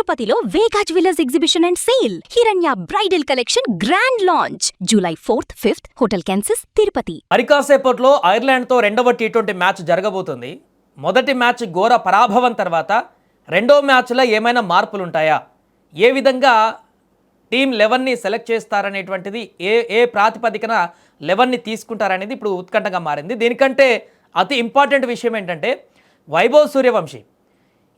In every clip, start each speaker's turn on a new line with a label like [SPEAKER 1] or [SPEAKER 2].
[SPEAKER 1] తిరుపతిలో Vega jewellers exhibition and sale. Hiranya bridal collection grand launch July 4th, 5th hotel Kansas Tirupati.
[SPEAKER 2] మరికాసేపట్లో ఐర్లాండ్తో రెండవ టీ20 మ్యాచ్ జరగబోతుంది. మొదటి మ్యాచ్ ఘోర పరాభవం తర్వాత రెండో మ్యాచ్లో ఏమైనా మార్పులు ఉంటాయా, ఏ విధంగా టీం 11ని సెలెక్ట్ చేస్తారనేటువంటిది, ఏ ప్రాతిపదికన 11ని తీసుకుంటారనేది ఇప్పుడు ఉత్కంఠగా మారింది. దీనికంటే అతి ఇంపార్టెంట్ విషయం ఏంటంటే వైభవ్ సూర్యవంశీ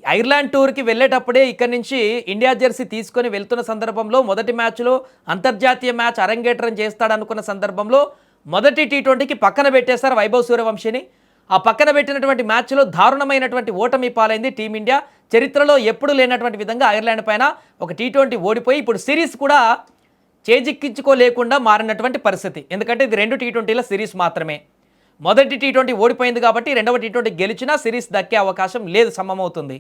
[SPEAKER 2] ఐర్లాండ్ టూర్కి వెళ్ళేటప్పుడే ఇక్కడి నుంచి ఇండియా జెర్సీ తీసుకొని వెళ్తున్న సందర్భంలో మొదటి మ్యాచ్లో అంతర్జాతీయ మ్యాచ్ అరంగేట్రం చేస్తాడనుకున్న సందర్భంలో మొదటి టీ20కి పక్కన పెట్టేశారు వైభవ్ సూర్యవంశీని. ఆ పక్కన పెట్టినటువంటి మ్యాచ్లో దారుణమైనటువంటి ఓటమి పాలైంది టీమిండియా. చరిత్రలో ఎప్పుడూ లేనటువంటి విధంగా ఐర్లాండ్ పైన ఒక టీ20 ఓడిపోయి ఇప్పుడు సిరీస్ కూడా చేజిక్కించుకోలేకుండా మారినటువంటి పరిస్థితి. ఎందుకంటే ఇది 2 టీ20ల సిరీస్ మాత్రమే. మొదటి టీ20 ఓడిపోయింది కాబట్టి రెండవ టీ20 గెలిచినా సిరీస్ దక్కే అవకాశం లేదు, సమమవుతుంది.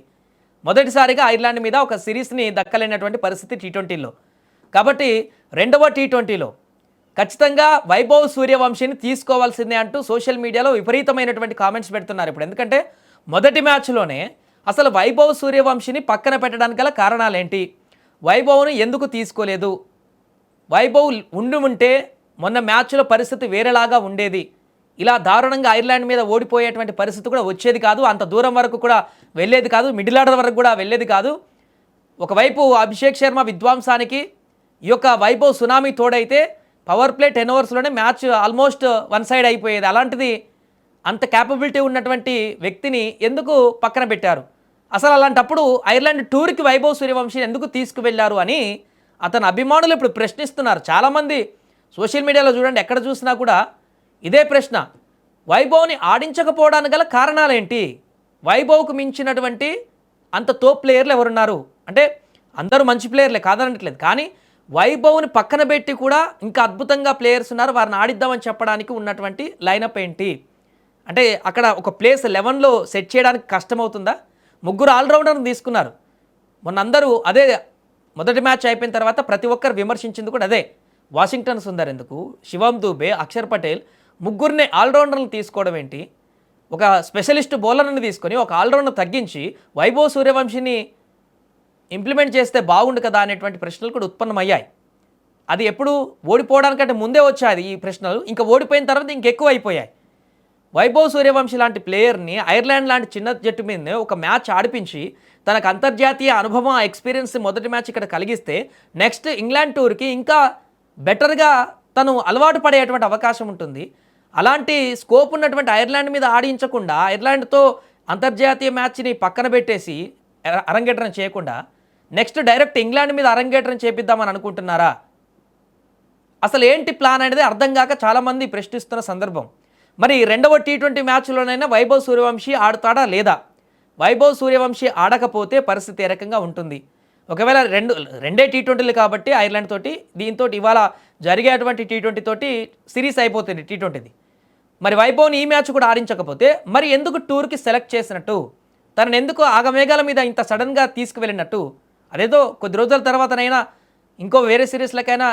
[SPEAKER 2] మొదటిసారిగా ఐర్లాండ్ మీద ఒక సిరీస్ని దక్కలేనటువంటి పరిస్థితి టీ20లో. కాబట్టి రెండవ టీ20లో ఖచ్చితంగా వైభవ్ సూర్యవంశీని తీసుకోవాల్సిందే అంటూ సోషల్ మీడియాలో విపరీతమైనటువంటి కామెంట్స్ పెడుతున్నారు ఇప్పుడు. ఎందుకంటే మొదటి మ్యాచ్లోనే అసలు వైభవ్ సూర్యవంశీని పక్కన పెట్టడానికి గల కారణాలేంటి, వైభవ్ను ఎందుకు తీసుకోలేదు, వైభవ్ ఉంటే మొన్న మ్యాచ్లో పరిస్థితి వేరేలాగా ఉండేది, ఇలా దారుణంగా ఐర్లాండ్ మీద ఓడిపోయేటువంటి పరిస్థితి కూడా వచ్చేది కాదు, అంత దూరం వరకు కూడా వెళ్ళేది కాదు, మిడిల్ ఆర్డర్ వరకు కూడా వెళ్ళేది కాదు. ఒకవైపు అభిషేక్ శర్మ విధ్వంసానికి ఈ యొక్క వైభవ్ సునామీ తోడైతే పవర్ ప్లే 10 ఓవర్స్లోనే మ్యాచ్ ఆల్మోస్ట్ వన్ సైడ్ అయిపోయేది. అలాంటిది అంత క్యాపబిలిటీ ఉన్నటువంటి వ్యక్తిని ఎందుకు పక్కన పెట్టారు, అసలు అలాంటప్పుడు ఐర్లాండ్ టూర్కి వైభవ్ సూర్యవంశీని ఎందుకు తీసుకువెళ్లారు అని అతని అభిమానులు ఇప్పుడు ప్రశ్నిస్తున్నారు. చాలామంది సోషల్ మీడియాలో చూడండి, ఎక్కడ చూసినా కూడా ఇదే ప్రశ్న. వైభవ్ని ఆడించకపోవడానికి గల కారణాలేంటి, వైభవ్కు మించినటువంటి అంత తోప్ ప్లేయర్లు ఎవరున్నారు అంటే అందరూ మంచి ప్లేయర్లే కాదనట్లేదు, కానీ వైభవ్ని పక్కన పెట్టి కూడా ఇంకా అద్భుతంగా ప్లేయర్స్ ఉన్నారు, వారిని ఆడిద్దామని చెప్పడానికి ఉన్నటువంటి లైనప్ ఏంటి అంటే అక్కడ ఒక ప్లేస్ 11లో సెట్ చేయడానికి కష్టమవుతుందా? ముగ్గురు ఆల్రౌండర్ని తీసుకున్నారు. మొన్న అందరూ అదే మొదటి మ్యాచ్ అయిపోయిన తర్వాత ప్రతి ఒక్కరు విమర్శించింది కూడా అదే. వాషింగ్టన్ సుందర్ ఎందుకు, శివం దూబే, అక్షర్ పటేల్ ముగ్గురిని ఆల్రౌండర్ని తీసుకోవడం ఏంటి, ఒక స్పెషలిస్ట్ బౌలర్ని తీసుకొని ఒక ఆల్రౌండర్ తగ్గించి వైభవ్ సూర్యవంశీని ఇంప్లిమెంట్ చేస్తే బాగుండు కదా అనేటువంటి ప్రశ్నలు కూడా ఉత్పన్నమయ్యాయి. అది ఎప్పుడు ఓడిపోవడానికంటే ముందే వచ్చాయి ఈ ప్రశ్నలు, ఇంకా ఓడిపోయిన తర్వాత ఇంకెక్కువ అయిపోయాయి. వైభవ్ సూర్యవంశీ లాంటి ప్లేయర్ని ఐర్లాండ్ లాంటి చిన్న జట్టు మీద ఒక మ్యాచ్ ఆడిపించి తనకు అంతర్జాతీయ అనుభవం, ఆ ఎక్స్పీరియన్స్ మొదటి మ్యాచ్ ఇక్కడ కలిగిస్తే నెక్స్ట్ ఇంగ్లాండ్ టూర్కి ఇంకా బెటర్గా తను అలవాటు పడేటువంటి అవకాశం ఉంటుంది. అలాంటి స్కోప్ ఉన్నటువంటి ఐర్లాండ్ మీద ఆడించకుండా ఐర్లాండ్తో అంతర్జాతీయ మ్యాచ్ని పక్కన పెట్టేసి అరంగేట్రం చేయకుండా నెక్స్ట్ డైరెక్ట్ ఇంగ్లాండ్ మీద అరంగేట్రం చేపిద్దామని అనుకుంటున్నారా? అసలు ఏంటి ప్లాన్ అనేది అర్థం కాక చాలామంది ప్రశ్నిస్తున్న సందర్భం. మరి రెండవ టీ20 మ్యాచ్లోనైనా వైభవ్ సూర్యవంశీ ఆడుతాడా లేదా? వైభవ్ సూర్యవంశీ ఆడకపోతే పరిస్థితి ఏ రకంగా ఉంటుంది? ఒకవేళ రెండే టీ20లు కాబట్టి ఐర్లాండ్ తోటి, దీంతో ఇవాళ జరిగేటువంటి టీ20 తోటి సిరీస్ అయిపోతుంది టీ20ది. మరి వైభవ్ని ఈ మ్యాచ్ కూడా ఆడించకపోతే మరి ఎందుకు టూర్కి సెలెక్ట్ చేసినట్టు, తనను ఎందుకు ఆగమేఘాల మీద ఇంత సడన్గా తీసుకువెళ్ళినట్టు? అదేదో కొద్ది రోజుల తర్వాతనైనా ఇంకో వేరే సిరీస్లకైనా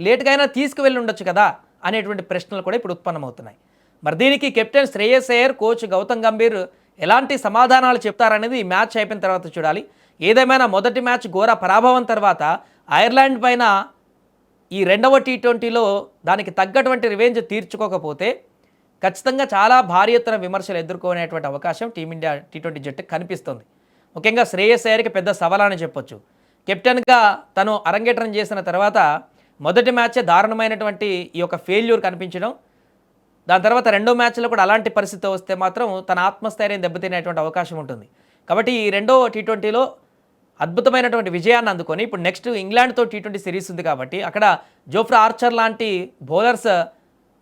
[SPEAKER 2] లేట్గా అయినా తీసుకువెళ్ళి ఉండొచ్చు కదా అనేటువంటి ప్రశ్నలు కూడా ఇప్పుడు ఉత్పన్నమవుతున్నాయి. మరి దీనికి కెప్టెన్ శ్రేయస్ అయ్యర్, కోచ్ గౌతమ్ గంభీర్ ఎలాంటి సమాధానాలు చెప్తారనేది ఈ మ్యాచ్ అయిపోయిన తర్వాత చూడాలి. ఏదేమైనా మొదటి మ్యాచ్ ఘోర పరాభవం తర్వాత ఐర్లాండ్ పైన ఈ రెండవ టీ20లో దానికి తగ్గటువంటి రివెంజ్ తీర్చుకోకపోతే ఖచ్చితంగా చాలా భారీ ఎత్తున విమర్శలు ఎదుర్కొనేటువంటి అవకాశం టీమిండియా టీ20 జట్టుకు కనిపిస్తుంది. ముఖ్యంగా శ్రేయస్ అయ్యర్కి పెద్ద సవాల్ అని చెప్పొచ్చు. కెప్టెన్గా తను అరంగేట్రం చేసిన తర్వాత మొదటి మ్యాచే దారుణమైనటువంటి ఈ యొక్క ఫెయిల్యూర్ కనిపించడం, దాని తర్వాత రెండో మ్యాచ్లో కూడా అలాంటి పరిస్థితి వస్తే మాత్రం తన ఆత్మస్థైర్యం దెబ్బతినేటువంటి అవకాశం ఉంటుంది. కాబట్టి ఈ రెండో టీ20లో అద్భుతమైనటువంటి విజయాన్ని అందుకొని ఇప్పుడు నెక్స్ట్ ఇంగ్లాండ్తో టీ20 సిరీస్ ఉంది కాబట్టి అక్కడ జోఫ్రా ఆర్చర్ లాంటి బౌలర్స్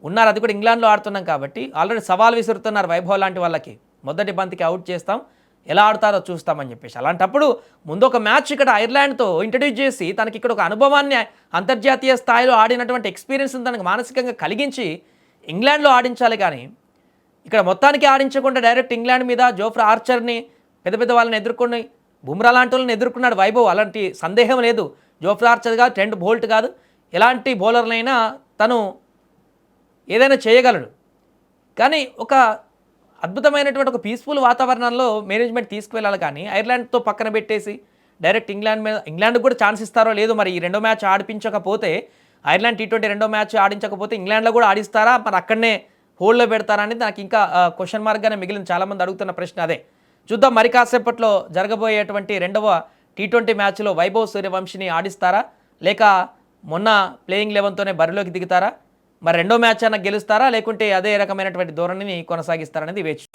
[SPEAKER 2] ఉన్నారు, అది కూడా ఇంగ్లాండ్లో ఆడుతున్నాం కాబట్టి ఆల్రెడీ సవాల్ విసురుతున్నారు వైభవ్ లాంటి వాళ్ళకి. మొదటి బంతికి అవుట్ చేస్తాం, ఎలా ఆడతారో చూస్తామని చెప్పేసి. అలాంటప్పుడు ముందు ఒక మ్యాచ్ ఇక్కడ ఐర్లాండ్తో ఇంట్రడ్యూస్ చేసి తనకి ఇక్కడ ఒక అనుభవాన్ని, అంతర్జాతీయ స్థాయిలో ఆడినటువంటి ఎక్స్పీరియన్స్ తనకు మానసికంగా కలిగించి ఇంగ్లాండ్లో ఆడించాలి. కానీ ఇక్కడ మొత్తానికి ఆడించకుండా డైరెక్ట్ ఇంగ్లాండ్ మీద జోఫ్రా ఆర్చర్ని పెద్ద పెద్ద వాళ్ళని ఎదుర్కొని బుమ్రా లాంటి వాళ్ళని ఎదుర్కొన్నాడు వైభవ్, అలాంటి సందేహం లేదు. జోఫ్రా ఆర్చర్ కాదు, ట్రెంట్ బోల్ట్ కాదు, ఎలాంటి బౌలర్నైనా తను ఏదైనా చేయగలడు. కానీ ఒక అద్భుతమైనటువంటి ఒక పీస్ఫుల్ వాతావరణంలో మేనేజ్మెంట్ తీసుకువెళ్ళాలి. కానీ ఐర్లాండ్తో పక్కన పెట్టేసి డైరెక్ట్ ఇంగ్లాండ్కి కూడా ఛాన్స్ ఇస్తారో లేదో మరి ఈ రెండో మ్యాచ్ ఆడిపించకపోతే, ఐర్లాండ్ టీ20 రెండో మ్యాచ్ ఆడించకపోతే ఇంగ్లాండ్లో కూడా ఆడిస్తారా, మరి అక్కడనే హోల్డ్లో పెడతారా అనేది నాకు ఇంకా క్వశ్చన్ మార్క్గానే మిగిలిన చాలామంది అడుగుతున్న ప్రశ్న అదే. చూద్దాం మరి కాసేపట్లో జరగబోయేటువంటి రెండవ టీ20 మ్యాచ్లో వైభవ్ సూర్యవంశిని ఆడిస్తారా, లేక మొన్న ప్లేయింగ్ 11తోనే బరిలోకి దిగుతారా, మరి రెండో మ్యాచ్ అన్న గెలుస్తారా, లేకుంటే అదే రకమైనటువంటి ధోరణిని కొనసాగిస్తారనేది వేచి